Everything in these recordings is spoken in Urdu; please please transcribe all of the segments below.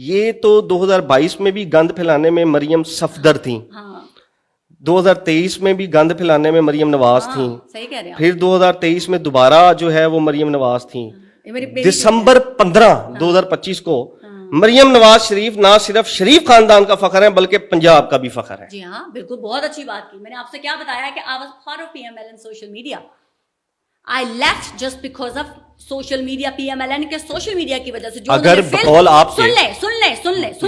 یہ تو 2022 میں بھی گند پھیلانے میں مریم صفدر تھیں, 2023 میں بھی گند پھیلانے میں مریم نواز تھیں, صحیح کہہ رہے ہیں, پھر 2023 میں دوبارہ جو ہے وہ مریم نواز تھیں. دسمبر 15 2025 کو مریم نواز شریف نہ صرف شریف خاندان کا فخر ہے بلکہ پنجاب کا بھی فخر ہے. جی ہاں بالکل, بہت اچھی بات کی. میں نے آپ سے کیا بتایا کہ I was part of PMLN social media. I left just because of social media, PMLN کے سوشل میڈیا کی وجہ سے. جو اگر بقول آپ سن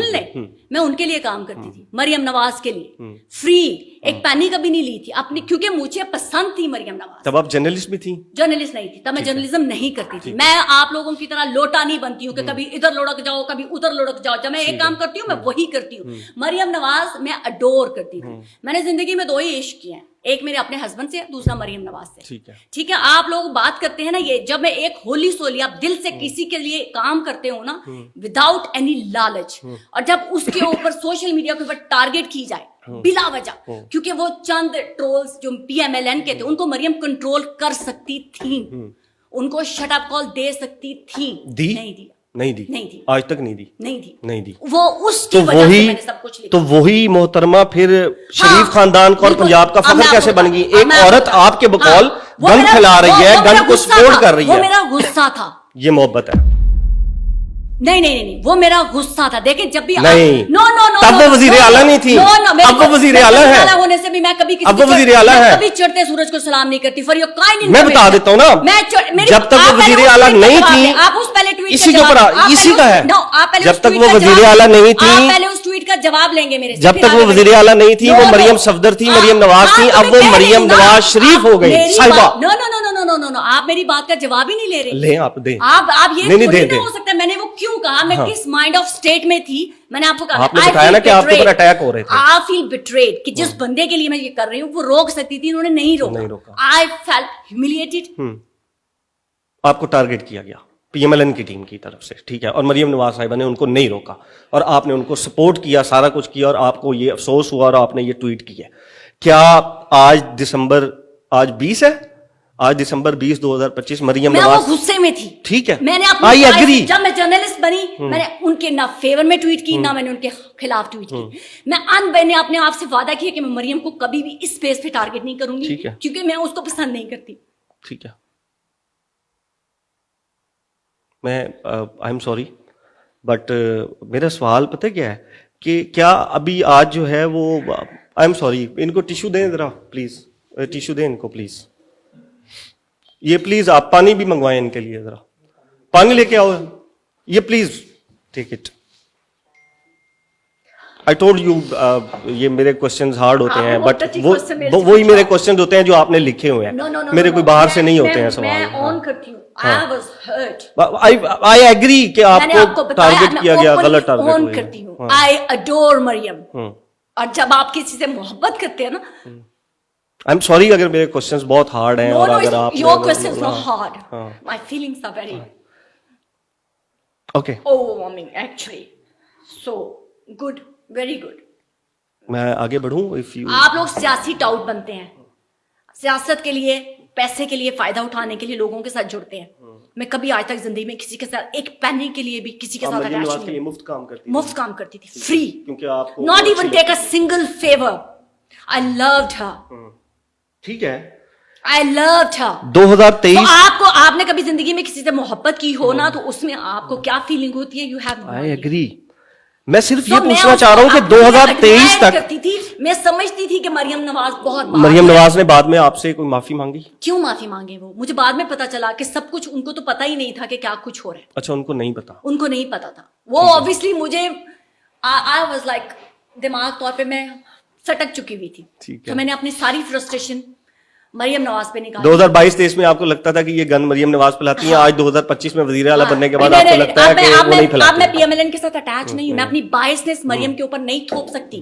لیں میں ان کے لیے کام کرتی تھی, مریم نواز کے لیے فری, ایک پینی کبھی نہیں لی تھی اپنی, کیونکہ مجھے پسند تھی مریم نواز. تب آپ جرنلسٹ بھی تھیں؟ جرنلسٹ نہیں تھی تب, میں جرنلزم نہیں کرتی تھی. میں آپ لوگوں کی طرح لوٹا نہیں بنتی ہوں کہ کبھی ادھر لڑک جاؤ کبھی ادھر لڑک جاؤ. جب میں ایک کام کرتی ہوں میں وہی کرتی ہوں. مریم نواز میں اڈور کرتی تھی. میں نے زندگی میں 2 ہی عشق کیے ہیں, ایک میرے اپنے ہسبینڈ سے, دوسرا مریم نواز سے. ٹھیک ہے, آپ لوگ بات کرتے ہیں نا یہ, جب میں ایک ہولی سولی آپ دل سے کسی کے لیے کام کرتے ہو نا وداؤٹ اینی لالچ, اور جب اس کے اوپر سوشل میڈیا کے اوپر ٹارگیٹ کی جائے بلا وجہ, کیونکہ وہ چند ٹرولز جو PMLN کے تھے ان کو مریم کنٹرول کر سکتی تھی, ان کو شٹ اپ کال دے سکتی تھی. نہیں دی, آج تک نہیں دی. وہ اس کی وجہ سے میں نے سب کچھ لکھا. تو وہی محترمہ پھر شریف خاندان کو اور پنجاب کا فخر کیسے بن گئی؟ ایک عورت آپ کے بقول گند پھیلا رہی ہے, گند کو سپورٹ کر رہی ہے. وہ میرا غصہ تھا. یہ محبت ہے. نہیں, وہ میرا غصہ تھا. دیکھیں جب بھی نہیں, نو تب وہ وزیر اعلیٰ نہیں تھی, اب وہ وزیر اعلیٰ ہے. ہونے سے بھی میں کبھی اب وہ وزیر اعلیٰ ہے. کبھی چڑھتے سورج کو سلام نہیں کرتی. فار یور کائنڈ میں بتا دیتا ہوں نا, جب تک وہ وزیر اعلیٰ نہیں تھی, آپ اس پہلے ٹویٹ اسی کے اوپر اسی کا ہے, جب تک وہ وزیر اعلیٰ نہیں تھی, آپ پہلے اس ٹویٹ کا جواب لیں گے میرے سے. جب تک وہ وزیر اعلیٰ نہیں تھی, وہ مریم صفدر تھی, مریم نواز تھی, اب وہ مریم نواز شریف ہو گئی صاحبہ. نو, آپ میری بات کا جواب ہی نہیں لے رہے. لیں آپ دیں. آپ یہ نہیں ہو سکتا. میں نے وہ کیوں کہا, میں کس مائنڈ آف اسٹیٹ میں تھی, میں نے آپ کو کہا. آپ نے بتایا نا کہ آپ کے اوپر اٹیک ہو رہے تھے. I feel betrayed کہ جس بندے کے لیے میں یہ کر رہی ہوں وہ روک سکتی تھی, انہوں نے نہیں روکا. I felt humiliated. آپ کو ٹارگٹ کیا گیا PMLN کی ٹیم کی طرف سے, ٹھیک ہے, اور مریم نواز صاحبہ نے ان کو نہیں روکا, اور آپ نے ان کو سپورٹ کیا, سارا کچھ کیا, اور آپ کو یہ افسوس ہوا اور آپ نے یہ ٹویٹ کیا. کیا آج دسمبر 20 ہے, آج دسمبر 20 2025 مریم نواز غصے میں تھی, ٹھیک ہے, میں نے جب میں جرنلسٹ بنی میں نے ان کے نہ فیور میں ٹویٹ کی نہ میں نے ان کے خلاف ٹویٹ کی. میں نے اپنے آپ سے وعدہ کیا کہ میں مریم کو کبھی بھی اس اسپیس پہ ٹارگٹ نہیں کروں گی, کیونکہ میں اس کو پسند نہیں کرتی. ٹھیک ہے, میں آئی ایم سوری, بٹ میرا سوال پتہ کیا ہے کہ کیا ابھی آج جو ہے وہ, آئی ایم سوری, ان کو ٹیشو دیں ذرا پلیز, ٹیشو دیں ان کو پلیز, یہ پلیز آپ پانی بھی منگوائیں ان کے لیے, ذرا پانی لے کے آؤ, یہ please take it. I told you, یہ میرے کوشچنز ہارڈ ہوتے ہیں, بٹ وہی میرے کوشچنز ہوتے ہیں جو آپ نے لکھے ہوئے ہیں, میرے کوئی باہر سے نہیں ہوتے ہیں سوال. میں آن کرتی ہوں. I agree کہ آپ کو ٹارگٹ کیا گیا, غلط ٹارگٹ آن کرتی ہوں. I adore مریم, اور جب آپ کسی سے محبت کرتے ہیں نا, I'm sorry اگر میرے کوشچنز بہت ہارڈ ہیں, اور اگر آپ your questions are hard, my feelings are very okay, overwhelming actually, so good, very good. میں آگے بڑھوں. آپ لوگ سیاسی ٹاؤٹ بنتے ہیں, سیاست کے لیے, پیسے کے لیے, فائدہ اٹھانے کے لیے لوگوں کے ساتھ جڑتے ہیں. میں کبھی آج تک زندگی میں کسی کے ساتھ ایک پینی کے لیے بھی کسی کے ساتھ اٹیچ نہیں, مفت کام کرتی تھی, free, not even take a single favor. I loved her. ٹھیک ہے, I loved her. 2023 آپ نے کبھی زندگی میں کسی سے محبت کی ہو نا, تو اس میں آپ کو کیا فیلنگ ہوتی ہے, you have no idea. I agree. میں صرف یہ پوچھنا چاہ رہا ہوں کہ 2023 تک کرتی تھی, میں سمجھتی تھی کہ مریم نواز بہت, مریم نواز نے بعد میں آپ سے کوئی معافی مانگی؟ کیوں معافی مانگے وہ, مجھے بعد میں پتا چلا کہ سب کچھ ان کو تو پتا ہی نہیں تھا کہ کیا کچھ ہو رہا ہے. اچھا, ان کو نہیں پتا, ان کو نہیں پتا تھا. وہ obviously مجھے I was like دماغ طور پہ میں سٹک چکی ہوئی تھی, تو میں نے اپنی ساری فرسٹریشن مریم نواز پہ نکالی. 2022-23 میں آپ کو لگتا تھا کہ یہ گن مریم نواز پھیلاتی ہیں, آج 2025 میں وزیر اعلیٰ بننے کے بعد آپ کو لگتا ہے کہ وہ نہیں پھیلاتی. اب میں PMLN کے ساتھ اٹیچ نہیں ہوں, میں اپنی بائسنس مریم کے اوپر نہیں تھوپ سکتی.